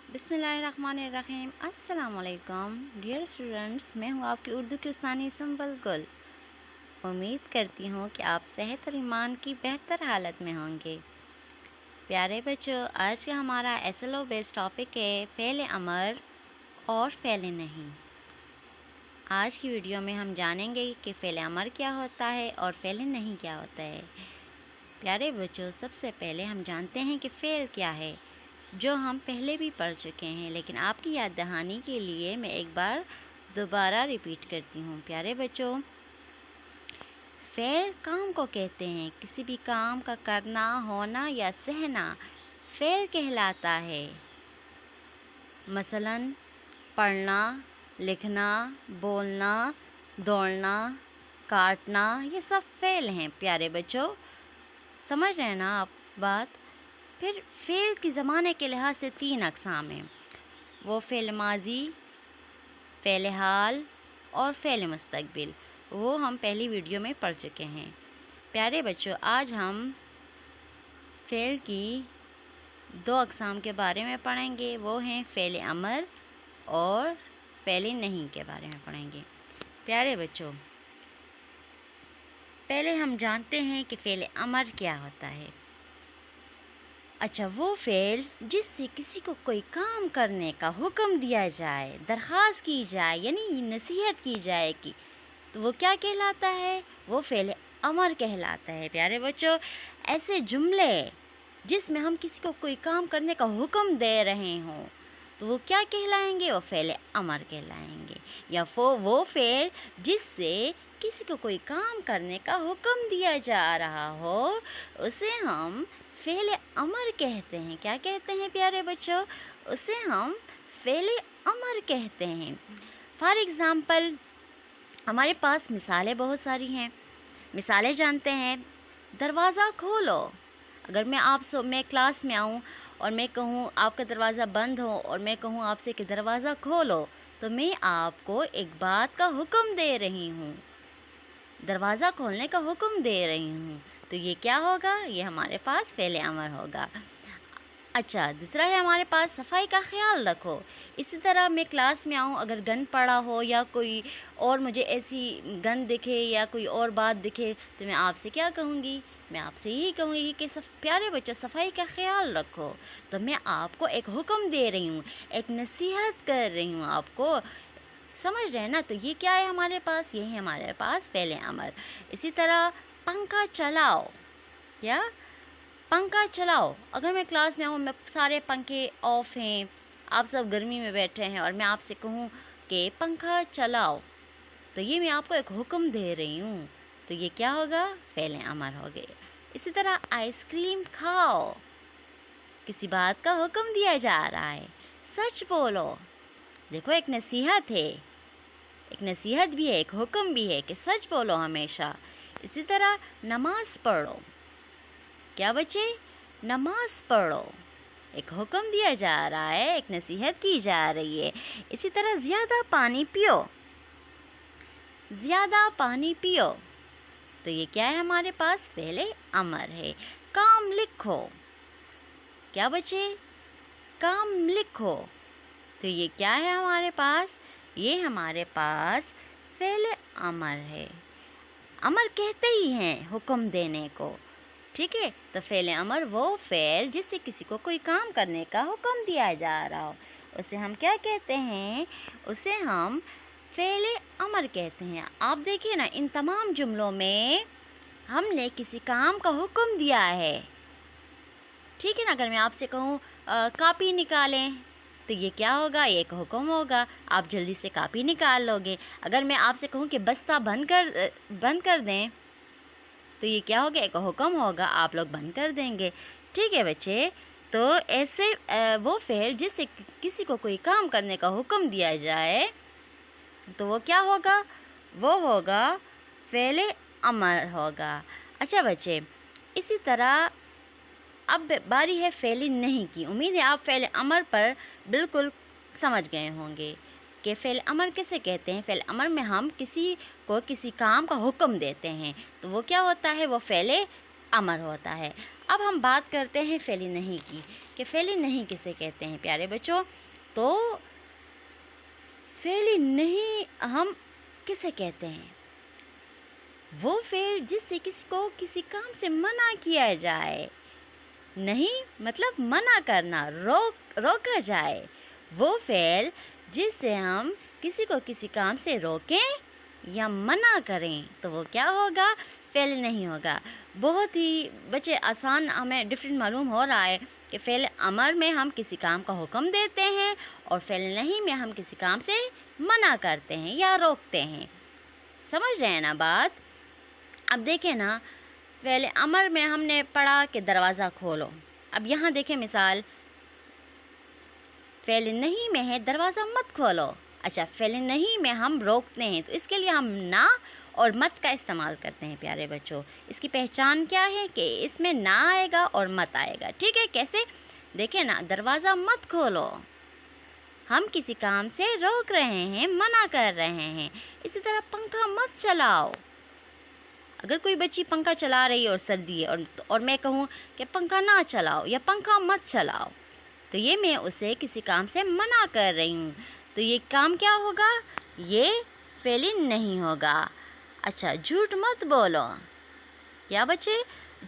بسم اللہ الرحمن الرحیم۔ السلام علیکم ڈیئر اسٹوڈنٹس، میں ہوں آپ کی اردو کی استانی سنبل گل۔ امید کرتی ہوں کہ آپ صحت اور ایمان کی بہتر حالت میں ہوں گے۔ پیارے بچوں، آج کا ہمارا SLO بیس ٹاپک ہے فعل امر اور فعل نہیں۔ آج کی ویڈیو میں ہم جانیں گے کہ فعل امر کیا ہوتا ہے اور فعل نہیں کیا ہوتا ہے۔ پیارے بچوں، سب سے پہلے ہم جانتے ہیں کہ فعل کیا ہے، جو ہم پہلے بھی پڑھ چکے ہیں، لیکن آپ کی یاد دہانی کے لیے میں ایک بار دوبارہ ریپیٹ کرتی ہوں۔ پیارے بچوں، فعل کام کو کہتے ہیں، کسی بھی کام کا کرنا، ہونا یا سہنا فعل کہلاتا ہے۔ مثلاً پڑھنا، لکھنا، بولنا، دوڑنا، کاٹنا، یہ سب فعل ہیں۔ پیارے بچوں، سمجھ رہے ہیں نا آپ بات؟ پھر فعل کی زمانے کے لحاظ سے 3 اقسام ہیں، وہ فعل ماضی، فعل حال اور فعل مستقبل، وہ ہم پہلی ویڈیو میں پڑھ چکے ہیں۔ پیارے بچوں، آج ہم فعل کی 2 اقسام کے بارے میں پڑھیں گے، وہ ہیں فعل امر اور فعل نہیں کے بارے میں پڑھیں گے۔ پیارے بچوں، پہلے ہم جانتے ہیں کہ فعل امر کیا ہوتا ہے۔ اچھا، وہ فعل جس سے کسی کو کوئی کام کرنے کا حکم دیا جائے، درخواست کی جائے، یعنی نصیحت کی جائے کہ تو وہ کیا کہلاتا ہے؟ وہ فعل امر کہلاتا ہے۔ پیارے بچوں، ایسے جملے جس میں ہم کسی کو کوئی کام کرنے کا حکم دے رہے ہوں تو وہ کیا کہلائیں گے؟ وہ فعل امر کہلائیں گے۔ یا وہ فعل جس سے کسی کو کوئی کام کرنے کا حکم دیا جا رہا ہو اسے ہم فعل امر کہتے ہیں۔ کیا کہتے ہیں پیارے بچوں؟ اسے ہم فعل امر کہتے ہیں۔ فار ایگزامپل، ہمارے پاس مثالیں بہت ساری ہیں۔ مثالیں جانتے ہیں، دروازہ کھولو۔ اگر میں کلاس میں آؤں اور میں کہوں آپ کا دروازہ بند ہو اور میں کہوں آپ سے کہ دروازہ کھولو، تو میں آپ کو ایک بات کا حکم دے رہی ہوں، دروازہ کھولنے کا حکم دے رہی ہوں، تو یہ کیا ہوگا؟ یہ ہمارے پاس فعل امر ہوگا۔ اچھا، دوسرا ہے ہمارے پاس صفائی کا خیال رکھو۔ اسی طرح میں کلاس میں آؤں، اگر گن پڑا ہو یا کوئی اور مجھے ایسی گن دکھے یا کوئی اور بات دکھے تو میں آپ سے کیا کہوں گی؟ میں آپ سے یہی کہوں گی کہ پیارے بچوں، صفائی کا خیال رکھو۔ تو میں آپ کو ایک حکم دے رہی ہوں، ایک نصیحت کر رہی ہوں آپ کو، سمجھ رہے ہیں نا؟ تو یہ کیا ہے ہمارے پاس؟ یہی ہے ہمارے پاس فعل امر۔ اسی طرح پنکھا چلاؤ، کیا؟ پنکھا چلاؤ۔ اگر میں کلاس میں ہوں، میں سارے پنکھے آف ہیں، آپ سب گرمی میں بیٹھے ہیں اور میں آپ سے کہوں کہ پنکھا چلاؤ، تو یہ میں آپ کو ایک حکم دے رہی ہوں، تو یہ کیا ہوگا؟ فعل امر ہو گئے۔ اسی طرح آئس کریم کھاؤ، کسی بات کا حکم دیا جا رہا ہے، سچ بولو، دیکھو ایک نصیحت ہے، ایک نصیحت بھی ہے، ایک حکم بھی ہے کہ سچ بولو ہمیشہ۔ اسی طرح نماز پڑھو، کیا بچے؟ نماز پڑھو، ایک حکم دیا جا رہا ہے، ایک نصیحت کی جا رہی ہے۔ اسی طرح زیادہ پانی پیو، زیادہ پانی پیو، تو یہ کیا ہے ہمارے پاس؟ فعل امر ہے۔ کام لکھو، کیا بچے؟ کام لکھو، تو یہ کیا ہے ہمارے پاس؟ یہ ہمارے پاس فعل امر ہے۔ امر کہتے ہی ہیں حکم دینے کو، ٹھیک ہے؟ تو فعل امر وہ فعل جس سے کسی کو کوئی کام کرنے کا حکم دیا جا رہا ہو، اسے ہم کیا کہتے ہیں؟ اسے ہم فعل امر کہتے ہیں۔ آپ دیکھیں نا، ان تمام جملوں میں ہم نے کسی کام کا حکم دیا ہے، ٹھیک ہے نا؟ اگر میں آپ سے کہوں کاپی نکالیں تو یہ کیا ہوگا؟ یہ ایک حکم ہوگا، آپ جلدی سے کاپی نکال لو گے۔ اگر میں آپ سے کہوں کہ بستہ بند کر دیں تو یہ کیا ہوگا؟ ایک حکم ہوگا، آپ لوگ بند کر دیں گے، ٹھیک ہے بچے؟ تو ایسے وہ فعل جس سے کسی کو کوئی کام کرنے کا حکم دیا جائے تو وہ کیا ہوگا؟ وہ ہوگا فعل امر ہوگا۔ اچھا بچے، اسی طرح اب باری ہے فعل نہیں کی۔ امید ہے آپ فعل امر پر بالکل سمجھ گئے ہوں گے کہ فعل امر کسے کہتے ہیں۔ فعل امر میں ہم کسی کو کسی کام کا حکم دیتے ہیں تو وہ کیا ہوتا ہے؟ وہ فعل امر ہوتا ہے۔ اب ہم بات کرتے ہیں فعل نہیں کی۔ کہ فعل نہیں کسے کہتے ہیں پیارے بچوں؟ تو فعل نہیں ہم کسے کہتے ہیں؟ وہ فعل جس سے کسی کو کسی کام سے منع کیا جائے، نہیں مطلب منع کرنا، روکا جائے، وہ فعل جس سے ہم کسی کو کسی کام سے روکیں یا منع کریں تو وہ کیا ہوگا؟ فعل نہیں ہوگا۔ بہت ہی بچے آسان ہمیں ڈفرینٹ معلوم ہو رہا ہے کہ فعل امر میں ہم کسی کام کا حکم دیتے ہیں اور فعل نہیں میں ہم کسی کام سے منع کرتے ہیں یا روکتے ہیں۔ سمجھ رہے ہیں نا بات؟ اب دیکھیں نا، فعل امر میں ہم نے پڑھا کہ دروازہ کھولو۔ اب یہاں دیکھیں مثال، فعل نہیں میں ہے دروازہ مت کھولو۔ اچھا، فعل نہیں میں ہم روکتے ہیں تو اس کے لیے ہم نہ اور مت کا استعمال کرتے ہیں پیارے بچوں۔ اس کی پہچان کیا ہے کہ اس میں نہ آئے گا اور مت آئے گا۔ ٹھیک ہے، کیسے؟ دیکھیں نا، دروازہ مت کھولو، ہم کسی کام سے روک رہے ہیں، منع کر رہے ہیں۔ اسی طرح پنکھا مت چلاؤ۔ اگر کوئی بچی پنکھا چلا رہی ہے اور سردی ہے اور میں کہوں کہ پنکھا نہ چلاؤ یا پنکھا مت چلاؤ، تو یہ میں اسے کسی کام سے منع کر رہی ہوں، تو یہ کام کیا ہوگا؟ یہ فعل نہیں ہوگا۔ اچھا، جھوٹ مت بولو۔ کیا بچے؟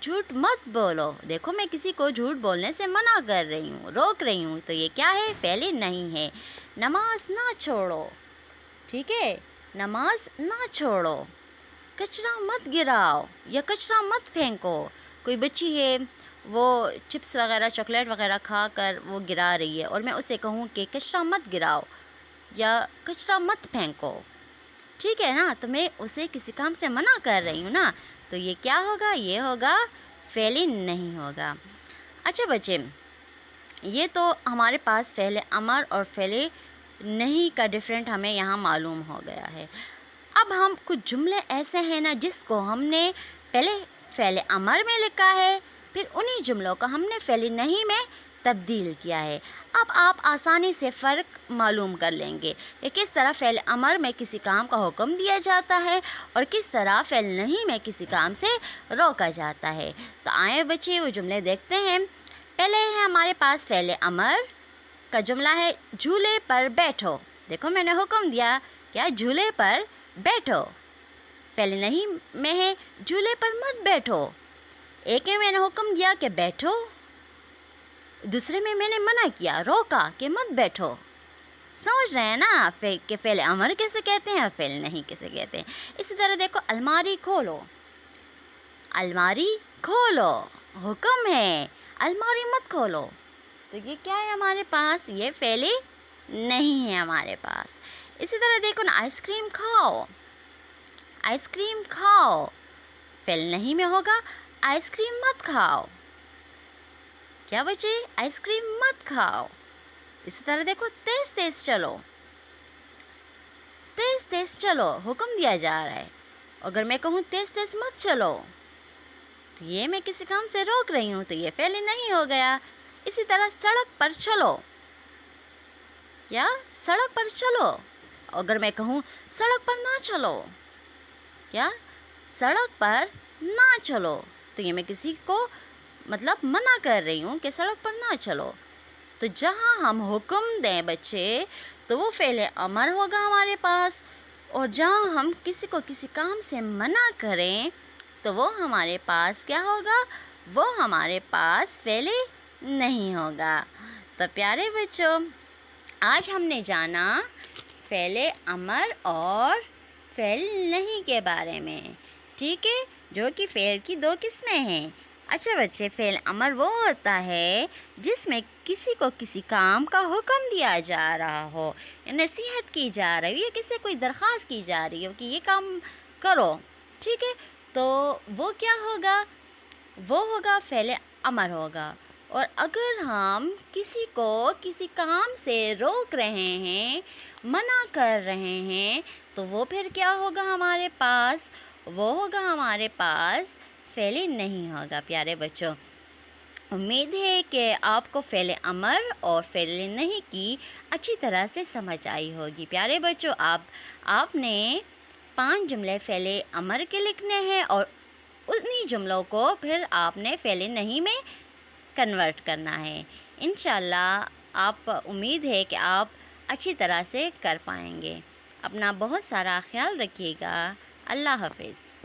جھوٹ مت بولو۔ دیکھو، میں کسی کو جھوٹ بولنے سے منع کر رہی ہوں، روک رہی ہوں، تو یہ کیا ہے؟ فعل نہیں ہے۔ نماز نہ چھوڑو۔ ٹھیک ہے، نماز نہ چھوڑو۔ کچرا مت گراؤ یا کچرا مت پھینکو۔ کوئی بچی ہے، وہ چپس وغیرہ چاکلیٹ وغیرہ کھا کر وہ گرا رہی ہے اور میں اسے کہوں کہ کچرا مت گراؤ یا کچرا مت پھینکو، ٹھیک ہے نا؟ تو میں اسے کسی کام سے منع کر رہی ہوں نا، تو یہ کیا ہوگا؟ یہ ہوگا فعل نہیں ہوگا۔ اچھا بچے، یہ تو ہمارے پاس فعل امر اور فعل نہیں کا ڈفرینٹ ہمیں یہاں معلوم ہو گیا ہے۔ اب ہم کچھ جملے ایسے ہیں نا جس کو ہم نے پہلے فعل امر میں لکھا ہے، پھر انہی جملوں کو ہم نے فعل نہیں میں تبدیل کیا ہے۔ اب آپ آسانی سے فرق معلوم کر لیں گے کہ کس طرح فعل امر میں کسی کام کا حکم دیا جاتا ہے اور کس طرح فعل نہیں میں کسی کام سے روکا جاتا ہے۔ تو آئیں بچے وہ جملے دیکھتے ہیں۔ پہلے ہے ہمارے پاس فعل امر کا جملہ ہے، جھولے پر بیٹھو۔ دیکھو، میں نے حکم دیا کیا؟ جھولے پر بیٹھو۔ فعل نہیں میں ہے جھولے پر مت بیٹھو۔ ایک میں نے حکم دیا کہ بیٹھو، دوسرے میں نے منع کیا، روکا کہ مت بیٹھو۔ سمجھ رہے ہیں نا کہ فعل امر کیسے کہتے ہیں اور فعل نہیں کیسے کہتے ہیں؟ اسی طرح دیکھو، الماری کھولو۔ الماری کھولو، حکم ہے، الماری مت کھولو، تو یہ کیا ہے ہمارے پاس؟ یہ فعل نہیں ہے ہمارے پاس۔ اسی طرح دیکھو نا، آئس کریم کھاؤ۔ آئس کریم کھاؤ، فعل نہیں میں ہوگا آئس کریم مت کھاؤ۔ کیا بچے؟ آئس کریم مت کھاؤ۔ اسی طرح دیکھو، تیز تیز چلو۔ تیز تیز چلو، حکم دیا جا رہا ہے۔ اگر میں کہوں تیز تیز مت چلو تو یہ میں کسی کام سے روک رہی ہوں، تو یہ فعل نہیں ہو گیا۔ اسی طرح سڑک پر چلو یا سڑک پر چلو، اگر میں کہوں سڑک پر نہ چلو یا سڑک پر نہ چلو، تو یہ میں کسی کو مطلب منع کر رہی ہوں کہ سڑک پر نہ چلو۔ تو جہاں ہم حکم دیں بچے تو وہ فعل امر ہوگا ہمارے پاس، اور جہاں ہم کسی کو کسی کام سے منع کریں تو وہ ہمارے پاس کیا ہوگا؟ وہ ہمارے پاس فعل نہیں ہوگا۔ تو پیارے بچوں، آج ہم نے جانا فعل امر اور فعل نہیں کے بارے میں، ٹھیک ہے، جو کہ فعل کی دو قسمیں ہیں۔ اچھا بچے، فعل امر وہ ہوتا ہے جس میں کسی کو کسی کام کا حکم دیا جا رہا ہو، نصیحت کی جا رہی ہو یا کسی سے کوئی درخواست کی جا رہی ہو کہ یہ کام کرو، ٹھیک ہے، تو وہ کیا ہوگا؟ وہ ہوگا فعل امر ہوگا۔ اور اگر ہم کسی کو کسی کام سے روک رہے ہیں، منع کر رہے ہیں، تو وہ پھر کیا ہوگا ہمارے پاس؟ وہ ہوگا ہمارے پاس فعل نہیں ہوگا پیارے بچوں۔ امید ہے کہ آپ کو فعل امر اور فعل نہیں کی اچھی طرح سے سمجھ آئی ہوگی۔ پیارے بچوں، آپ نے 5 جملے فعل امر کے لکھنے ہیں اور انہی جملوں کو پھر آپ نے فعل نہیں میں کنورٹ کرنا ہے۔ انشاءاللہ آپ امید ہے کہ آپ اچھی طرح سے کر پائیں گے۔ اپنا بہت سارا خیال رکھیے گا۔ اللہ حافظ۔